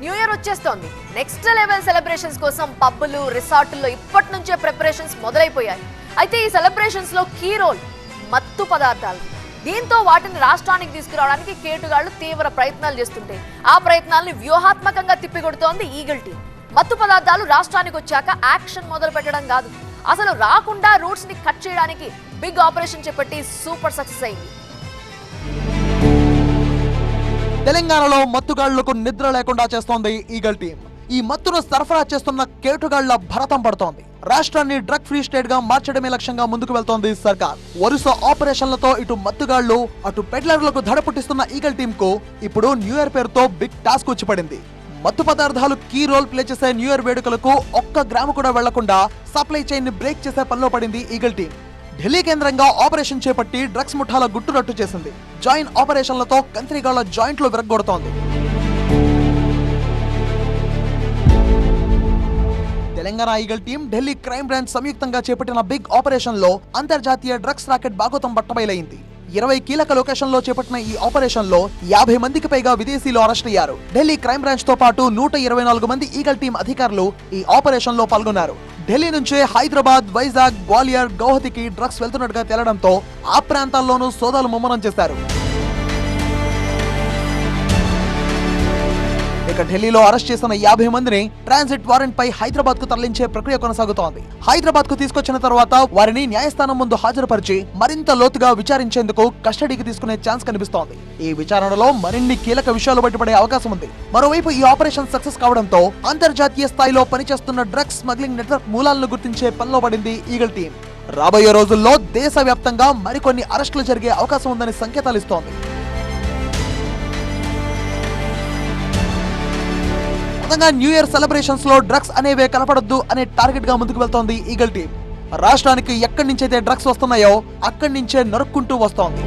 New year వచ్చేస్తోంది. Next level celebrations కోసం పబ్బులు, రిసార్టుల్లో ఇప్పటి నుంచే ప్రిపరేషన్స్ మొదలైపోయాయి. అయితే ఈ సెలబ్రేషన్స్ లో కీ రోల్ మత్తు పదార్థాలు. దీంతో వాటిని రాష్ట్రానికి తీసుకురావడానికి కేటుగాళ్లు తీవ్ర ప్రయత్నాలు చేస్తుంటే ఆ ప్రయత్నాల్ని వ్యూహాత్మకంగా తిప్పికొడుతోంది ఈగల్ టీం. మత్తు పదార్థాలు రాష్ట్రానికి వచ్చాక యాక్షన్ మొదలు పెట్టడం కాదు, అసలు రాకుండా రూట్స్ ని కట్ చేయడానికి బిగ్ ఆపరేషన్ చేపట్టి సూపర్ సక్సెస్ అయింది. తెలంగాణలో మత్తుగాళ్లకు నిద్ర లేకుండా చేస్తోంది ఈగల్ టీం. ఈ మత్తును సరఫరా చేస్తున్న కేటుగాళ్ల భరతం పడుతోంది. రాష్ట్రాన్ని డ్రగ్ ఫ్రీ స్టేట్ గా మార్చడమే లక్ష్యంగా ముందుకు వెళ్తోంది సర్కార్. వరుస ఆపరేషన్లతో ఇటు మత్తుగాళ్లు అటు పెడ్లర్లకు దడ పుట్టిస్తున్న ఈగల్ టీం కు ఇప్పుడు న్యూ ఇయర్ పేరుతో బిగ్ టాస్క్ వచ్చి పడింది. మత్తు పదార్థాలు కీ రోల్ ప్లే చేసే న్యూ ఇయర్ వేడుకలకు ఒక్క గ్రాము కూడా వెళ్లకుండా సప్లై చైన్ ని బ్రేక్ చేసే పనిలో పడింది ఈగల్ టీం. ఢిల్లీ కేంద్రంగా ఆపరేషన్ చేపట్టి డ్రగ్స్ ముఠాల గుట్టురట్టు చేసింది. జాయింట్ ఆపరేషన్లతో కంత్రిగాళ్ల జాయింట్లు విరగ్గొడుతోంది. Telangana eagle team, Delhi crime branch సంయుక్తంగా చేపట్టిన బిగ్ ఆపరేషన్ లో అంతర్జాతీయ డ్రగ్స్ రాకెట్ బాగోతం బట్టబయలైంది. 20 కీలక లొకేషన్ లో చేపట్టిన ఈ ఆపరేషన్ లో 50 మందికి పైగా విదేశీయులు అరెస్ట్ అయ్యారు. ఢిల్లీ క్రైమ్ బ్రాంచ్ తో పాటు 124 మంది ఈగల్ టీం అధికారులు ఈ ఆపరేషన్ లో పాల్గొన్నారు. ఢిల్లీ నుంచే హైదరాబాద్, వైజాగ్, గ్వాలియర్, గౌహతికి డ్రగ్స్ వెళ్తున్నట్టుగా తేలడంతో ఆ ప్రాంతాల్లోనూ సోదాలు ముమ్మరం చేశారు. ఇక ఢిల్లీలో అరెస్ట్ చేసిన 50 మందిని ట్రాన్సిట్ వారెంట్ పై హైదరాబాద్ కు తరలించే ప్రక్రియ కొనసాగుతోంది. హైదరాబాద్ కు తీసుకొచ్చిన తర్వాత వారిని న్యాయస్థానం ముందు హాజరుపరిచి మరింత లోతుగా విచారించేందుకు కస్టడీకి తీసుకునే ఛాన్స్ కనిపిస్తోంది. ఈ విచారణలో మరిన్ని కీలక విషయాలు బయటపడే అవకాశం ఉంది. మరోవైపు ఈ ఆపరేషన్ సక్సెస్ కావడంతో అంతర్జాతీయ స్థాయిలో పనిచేస్తున్న డ్రగ్స్ స్మగ్లింగ్ నెట్వర్క్ మూలాలను గుర్తించే పనిలో పడింది ఈగల్ టీం. రాబోయే రోజుల్లో దేశవ్యాప్తంగా మరికొన్ని అరెస్టులు జరిగే అవకాశం ఉందని సంకేతాలు ఇస్తోంది. న్యూ ఇయర్ సెలబ్రేషన్స్ లో డ్రగ్స్ అనేవే కనపడొద్దు అనే టార్గెట్ గా ముందుకు వెళ్తోంది ఈగల్ టీం. రాష్ట్రానికి ఎక్కడి నుంచైతే డ్రగ్స్ వస్తున్నాయో అక్కడి నుంచే నరుక్కుంటూ వస్తోంది.